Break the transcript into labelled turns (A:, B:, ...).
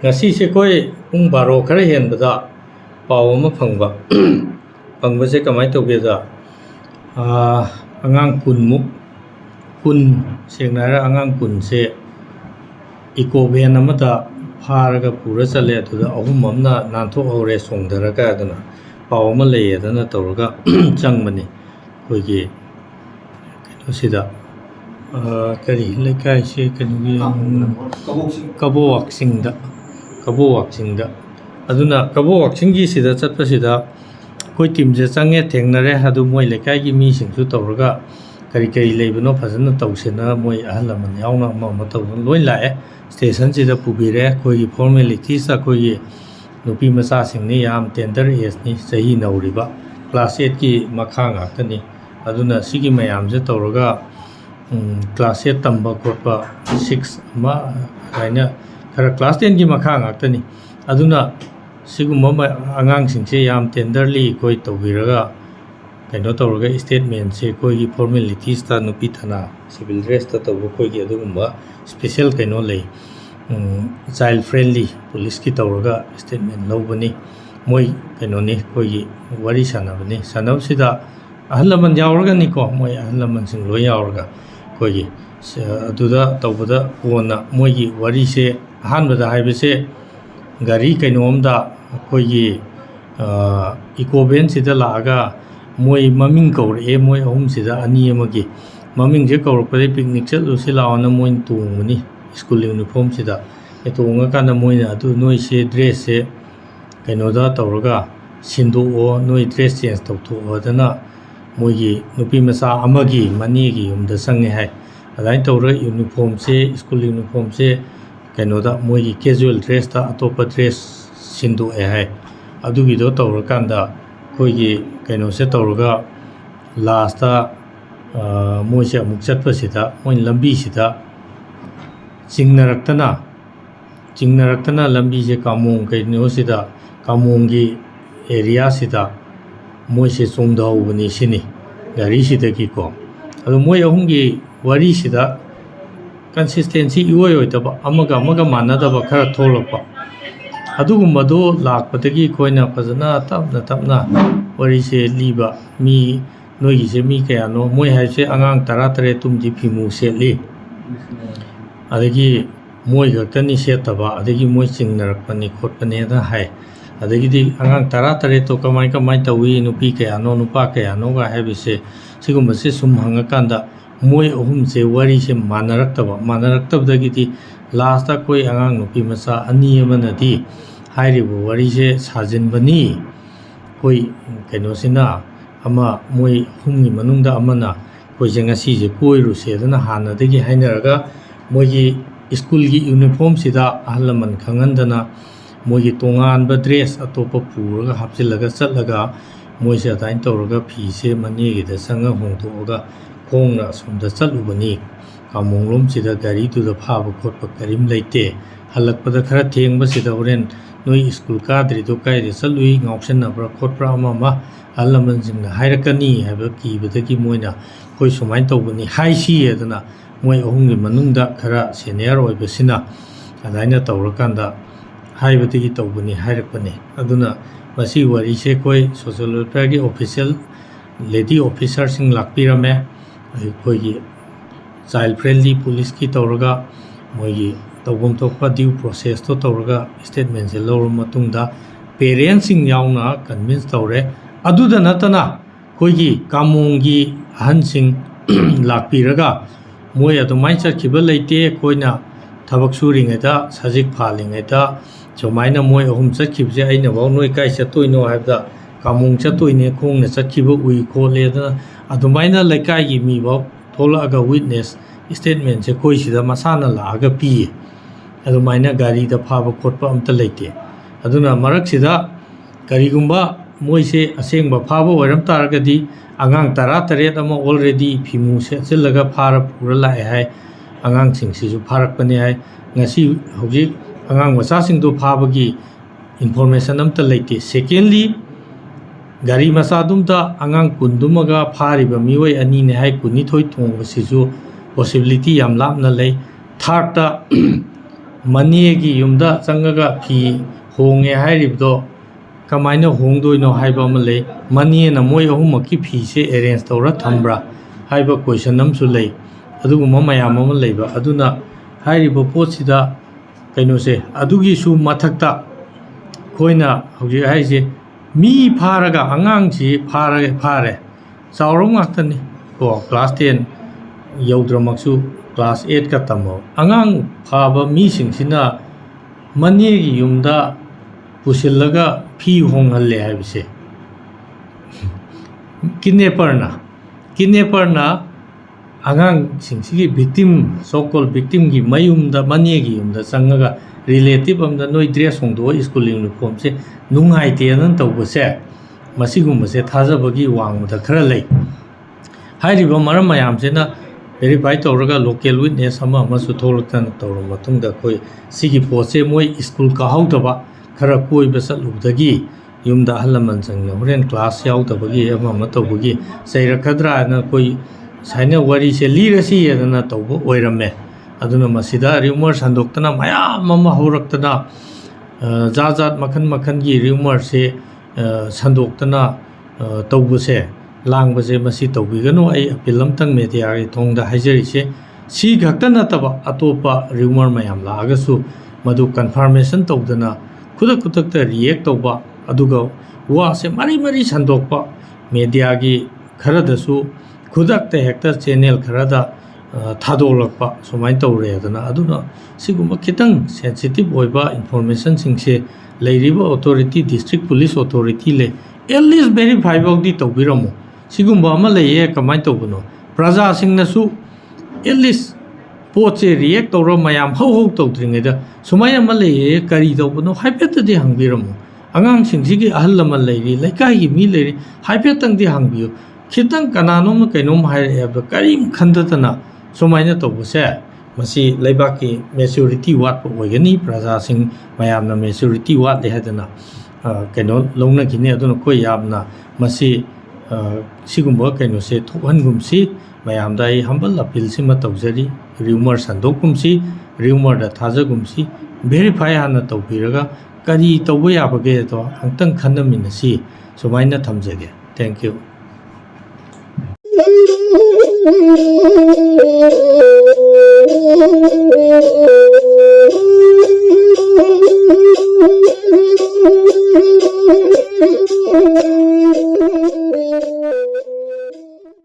A: ngasi se koi pung baro khara hen bada paw ma phangba phangba se kamai to ge da angang kun sengna ra angang kun se eco van amada pharaga pura chale atuda ahum amna nanthok hore songdaraga aduna paw ma lei adana tawraga changmani koigi keno sida kari lekai se kenu kabo waksingda aduna kabo waksingi sida chatpa sida koi team je change thengnare adu moi lekai gi mi singsu tawraga kari leibano phajana tawsena moi ahalaman yauna ma tawon loi lae station sida pubire koi formalities a koi nupi macha singni yam tender age ni sahi nauriba class 8 ki makha ngakani aduna sigi mayam je tawraga class 8 tamba korpa 6 ma raina kara class 10 ki makha ngaktani aduna sigumma angang singse yam tenderly koi tawbiraga kaino tawraga statement se koi gi formalities ta nupi thana civil dress ta taw koi gi adugumba special kaino lei child friendly police ki tawraga statement lobani moi kaino ni koi gi wari sanabani sanaw sida ahalaman yawraga ni ko moi ahalaman sing loi yawraga koi gi aduda tawbada wona moi gi wari se hanbada haibese gari kainomda koi eco van sida laga moi maming kaure moi ahum sida ani amagi maming je kaurpare picnic chalu silaona moi tungani school uniform sida etunga kana moi adu noi se dress se kainoda tawraga sindu o noi dress change tawtho adana moi gi nupi masa amagi mani gi umda sange hai adai tawra uniform se school uniform se kainoda moi gi casual dress ta atopa dress sindu hai adugi do tawra kanda koi gi kaino se tawraga last ta moi se amuk chatpa sida moi lambi sida chingnaraktana lambi se kamong kaino sida kamong gi area sida moi se chongdau bani sini gari sida ki ko adu moi ahum gi wari sida consistency ioi taba amaga manadaba khara tholakpa adugumado lakpatagi koina phajana tapna wari se liba mi noigi se mi kayano moi haise angang taratare tumji phimu seli adagi moi gaktani setaba adagi moi chingnarakpani khotpani da hai adagi di angang taratare to kamai tawi nupi kayano nupa kayano ga habise sigumba se sum hangakanda moi ahum se wari se manaraktaba di last ta koi angang nupi masa ani amanadi hairibu wari se sajinbani koi kaino sina ama moi humni manungda amana koi jenga si je koi ru se dana hana degi hainaraga moi gi school gi uniform sida ahlaman khangandana moi gi tongan ba dress atopa puraga hapsilaga chatlaga moi se tain tawraga phi se mani gi da sanga hongthoga khongna somda chalubani kamonglom sida gari tu da phaba khotpa karim leite halakpada khara thengba sida horen noi school kadri do kai de salui ngausen abra khotpra ama alaman jingna hairakani haba ki badaki moina koi sumain tawbani haisi edana moi ahumgi manungda khara senior oibasina adaina tawrakanda haibati tawbani hairakpani aduna masi wari se koi social welfare gi official lady officer sing lakpirame koi gi child friendly police ki tawraga moi gi tawbom tokpa due process to tawraga statement se lor matungda parents sing yauna convince tawre aduda natana koi gi kamong gi ahan sing lakpiraga moi adumai chakhiba leite koina thabak suringeda sajik phalingeda jomaina moi ahum chakhibje aina baw noi kai chatoino habda kamong chatoine khongna chakhiba ui khole da adumaina lekai gi mi baw thola aga witness statement se koi sida masana la aga pi adumaina gari da phaba khotpa amta leite aduna marak sida karigumba moi se asengba phaba oiram taragadi angang taratare ama already phimu se chilaga phara pura la hai angang sing sisu pharak pani hai ngasi hoji angang macha sing do phaba gi information amta leite secondly gari macha dumta angang kundumaga phariba miwai ani ne hai kuni thoi thong sisu possibility yam lapna lei third ta ꯃꯅꯦꯒꯤ ꯌꯨꯝꯗ ꯆꯪꯉꯒ ꯐꯤ ꯍꯣꯡꯉꯦ ꯍꯥꯏꯔꯤꯕꯗꯣ ꯀꯃꯥꯏꯅ ꯍꯣꯡꯗꯣꯏꯅꯣ ꯍꯥꯏꯕ ꯑꯃ ꯂꯩ ꯃꯅꯦꯅ ꯃꯣꯏ ꯑꯍꯨꯝꯃꯛꯀꯤ ꯐꯤꯁꯦ arrange ꯇꯧꯔ ꯊꯝꯕ꯭ꯔꯥ ꯍꯥꯏꯕ ꯀꯣꯏꯁꯟ ꯑꯃꯁꯨ ꯂꯩ ꯑꯗꯨꯒꯨꯝꯕ ꯃꯌꯥꯝ ꯑꯃ ꯂꯩꯕ ꯑꯗꯨꯅ ꯍꯥꯏꯔꯤꯕ ꯄꯣꯠꯁꯤꯗ ꯀꯩꯅꯣꯁꯦ ꯑꯗꯨꯒꯤꯁꯨ ꯃꯊꯛꯇ ꯑꯩꯈꯣꯏꯅ ꯍꯧꯖꯤꯛ ꯍꯥꯏꯔꯤꯁꯦ ꯃꯤ ꯐꯥꯔꯒ ꯑꯉꯥꯡꯁꯤ ꯐꯥꯔꯦ ꯆꯥꯎꯔꯕ ꯉꯥꯛꯇꯅꯤ ꯀꯣ ꯀ꯭ꯂꯥꯁ 10 ꯌꯧꯗ꯭ꯔꯃꯛꯁꯨ ꯀ꯭ꯂꯥꯁ 8ꯀ ꯇꯝꯃꯕ ꯑꯉꯥꯡ ꯐꯥꯕ ꯃꯤꯁꯤꯡꯁꯤꯅ ꯃꯅꯦꯒꯤ ꯌꯨꯝꯗ ꯄꯨꯁꯤꯜꯂꯒ ꯐꯤ ꯍꯣꯡꯍꯜꯂꯦ ꯍꯥꯏꯕꯁꯦ ꯀꯤꯗꯅꯦꯄꯔꯅ ꯑꯉꯥꯡꯁꯤꯡꯁꯤꯒꯤ ꯚꯤꯛꯇꯤꯝ ꯁꯣꯀꯣꯜ ꯚꯤꯛꯇꯤꯝꯒꯤ ꯃꯌꯨꯝꯗ ꯃꯅꯦꯒꯤ ꯌꯨꯝꯗ ꯆꯪꯉꯒ ꯔꯤꯂꯦꯇꯤꯞ ꯑꯃꯗ ꯅꯣꯏ ꯗ꯭ꯔꯦꯁ ꯍꯣꯡꯗꯣꯛꯑ ꯁ꯭ꯀꯨꯜ ꯌꯨꯅꯤꯐꯣꯔꯝꯁꯦ ꯅꯨꯡꯉꯥꯏꯇꯦꯅ ꯇꯧꯕꯁꯦ ꯃꯁꯤꯒꯨꯝꯕꯁꯦ ꯊꯥꯖꯕꯒꯤ ꯋꯥꯡꯃꯗ ꯈꯔ ꯂꯩ ꯍꯥꯏꯔꯤꯕ ꯃꯔꯝ ꯃꯌꯥꯝꯁꯤꯅ ꯚꯦꯔꯤꯐꯥꯏ ꯇꯧꯔꯒ ꯂꯣꯀꯦꯜ ꯋꯤꯠꯅꯦꯁ ꯑꯃꯁꯨ ꯊꯣꯛꯂꯛꯇꯅ ꯇꯧꯔꯕ ꯃꯇꯨꯡꯗ ꯑꯩꯈꯣই ꯁꯤꯒꯤ ꯄꯣꯠꯁꯦ ꯃꯣꯏ ꯁ꯭ꯀꯨꯜ ꯀꯥꯍꯧꯗꯕ ꯈꯔ ꯀꯣꯏꯕ ꯆꯠꯂꯨꯕꯗꯒꯤ ꯌꯨꯝꯗ ꯑꯍꯜ ꯂꯃꯟꯁꯤꯡꯅ ꯍꯣꯔꯦꯟ ꯀ꯭ꯂꯥꯁ ꯌꯥꯎꯗꯕꯒꯤ ꯑꯃ ꯇꯧꯕꯒꯤ ꯆꯩꯔꯛꯀꯗ꯭ꯔꯥꯅ ꯑꯩꯈꯣꯏ ꯁꯥꯏꯅ ꯋꯥꯔꯤꯁꯦ ꯂꯤꯔꯁꯤ ꯍꯥꯏꯗꯅ ꯇꯧꯕ ꯑꯣꯏꯔꯝꯃꯦ ꯑꯗꯨꯅ ꯃꯁꯤꯗ ꯔꯤꯎꯃꯔ ꯁꯟꯗꯣꯛꯇꯅ ꯃꯌꯥꯝ ꯑꯃ ꯍꯧꯔꯛꯇꯅ ꯖꯥꯠ ꯃꯈꯟ ꯃꯈꯟꯒꯤ ꯔꯤꯎꯃꯔꯁꯦ ꯁꯟꯗꯣꯛꯇꯅ ꯇꯧꯕꯁꯦ ꯂꯥꯡꯕꯁꯦ ꯃꯁꯤ ꯇꯧꯕꯤꯒꯅꯨ ꯑꯩ ꯑꯄꯤꯜ ꯑꯃꯇꯪ ꯃꯦꯗꯤꯌꯥꯒꯤ ꯊꯣꯡꯗ ꯍꯥꯏꯖꯔꯤꯁꯦ ꯁꯤ ꯈꯛꯇ ꯅꯠꯇꯕ ꯑꯇꯣꯞꯄ ꯔꯤꯎꯃꯔ ꯃꯌꯥꯝ ꯂꯥꯛꯑꯒꯁꯨ ꯃꯗꯨ ꯀꯟꯐꯥꯔꯃꯦꯁꯟ ꯇꯧꯗꯅ ꯈꯨꯗꯛꯇ ꯔꯤꯌꯦꯛ ꯇꯧꯕ ꯑꯗꯨꯒ ꯋꯥꯁꯦ ꯃꯔꯤ ꯁꯟꯗꯣꯛꯄ ꯃꯦꯗꯤꯌꯥꯒꯤ ꯈꯔꯗꯁꯨ ꯈꯨꯗꯛꯇ ꯍꯦꯛꯇ ꯆꯦꯅꯦꯜ ꯈꯔꯗ ꯊꯥꯗꯣꯛꯂꯛꯄ ꯁꯨꯃꯥꯏꯅ ꯇꯧꯔꯦꯗꯅ ꯑꯗꯨꯅ ꯁꯤꯒꯨꯝꯕ ꯈꯤꯇꯪ ꯁꯦꯟꯁꯤꯇꯤꯞ ꯑꯣꯏꯕ ꯏꯟꯐꯣꯔꯃꯦꯁꯟꯁꯤꯡꯁꯦ ꯂꯩꯔꯤꯕ ꯑꯣꯊꯣꯔꯤꯇꯤ ꯗꯤꯁꯇ꯭ꯔꯤꯛ ꯄꯨꯂꯤꯁ ꯑꯣꯊꯣꯔꯤꯇꯤ ꯂꯩ ꯑꯦꯠꯂꯤꯁ ꯚꯦꯔꯤꯐꯥꯏ ꯐꯥꯎꯗꯤ ꯇꯧꯕꯤꯔꯝꯃꯣ ꯁꯤꯒꯨꯝꯕ ꯑꯃ ꯂꯩꯌꯦ ꯀꯃꯥꯏꯅ ꯇꯧꯕꯅꯣ ꯄ꯭ꯔꯖꯥꯁꯤꯡꯅꯁꯨ ꯑꯦꯠꯂꯤꯁ ꯄꯣꯠꯁꯦ ꯔꯤꯌꯦꯛ ꯇꯧꯔ ꯃꯌꯥꯝ ꯍꯧ ꯇꯧꯗ꯭ꯔꯤꯉꯩꯗ ꯁꯨꯃꯥꯏꯅ ꯑꯃ ꯂꯩꯌꯦ ꯀꯔꯤ ꯇꯧꯕꯅꯣ ꯍꯥꯏꯐꯦꯠꯇꯗꯤ ꯍꯪꯕꯤꯔꯝꯃꯣ ꯑꯉꯥꯡꯁꯤꯡꯁꯤꯒꯤ ꯑꯍꯜ ꯂꯃꯟ ꯂꯩꯔꯤ ꯂꯩꯀꯥꯏꯒꯤ ꯃꯤ ꯂꯩꯔꯤ ꯍꯥꯏꯐꯦꯠꯇꯪꯗꯤ ꯍꯪꯕꯤꯌꯨ ꯈꯤꯇꯪ ꯀꯅꯥꯅꯣꯝꯅ ꯀꯩꯅꯣꯝ ꯍꯥꯏꯔꯛꯑꯦ ꯍꯥꯏꯕꯗ ꯀꯔꯤꯝ ꯈꯟꯗꯗꯅ ꯁꯨꯃꯥꯏꯅ ꯇꯧꯕꯁꯦ ꯃꯁꯤ ꯂꯩꯕꯥꯛꯀꯤ ꯃꯦꯆꯨꯔꯤꯇꯤ ꯋꯥꯠꯄ ꯑꯣꯏꯒꯅꯤ ꯄ꯭ꯔꯖꯥꯁꯤꯡ ꯃꯌꯥꯝꯅ ꯃꯦꯆꯨꯔꯤꯇꯤ ꯋꯥꯠꯂꯦ ꯍꯥꯏꯗꯅ ꯀꯩꯅꯣ ꯂꯧꯅꯈꯤꯅꯤ ꯑꯗꯨꯅ ꯑꯩꯈꯣꯏ ꯌꯥꯝꯅ ꯃꯁꯤ ꯁꯤꯒꯨꯝꯕ ꯀꯩꯅꯣꯁꯦ ꯊꯣꯛꯍꯟꯒꯨꯝꯁꯤ ꯃꯌꯥꯝꯗ ꯑꯩ ꯍꯝꯕꯜ ꯑꯄꯤꯜꯁꯤꯃ ꯇꯧꯖꯔꯤ ꯔꯤꯎꯃꯔ ꯁꯟꯗꯣꯛꯀꯨꯝꯁꯤ ꯔꯤꯎꯃꯔꯗ ꯊꯥꯖꯒꯨꯝꯁꯤ ꯚꯦꯔꯤꯐꯥꯏ ꯍꯥꯟꯅ ꯇꯧꯕꯤꯔꯒ ꯀꯔꯤ ꯇꯧꯕ ꯌꯥꯕꯒꯦꯗꯣ ꯑꯃꯨꯛꯇꯪ ꯈꯟꯅꯃꯤꯟꯅꯁꯤ ꯁꯨꯃꯥꯏꯅ ꯊꯝꯖꯒꯦ ꯊꯦꯡꯛ ꯌꯨ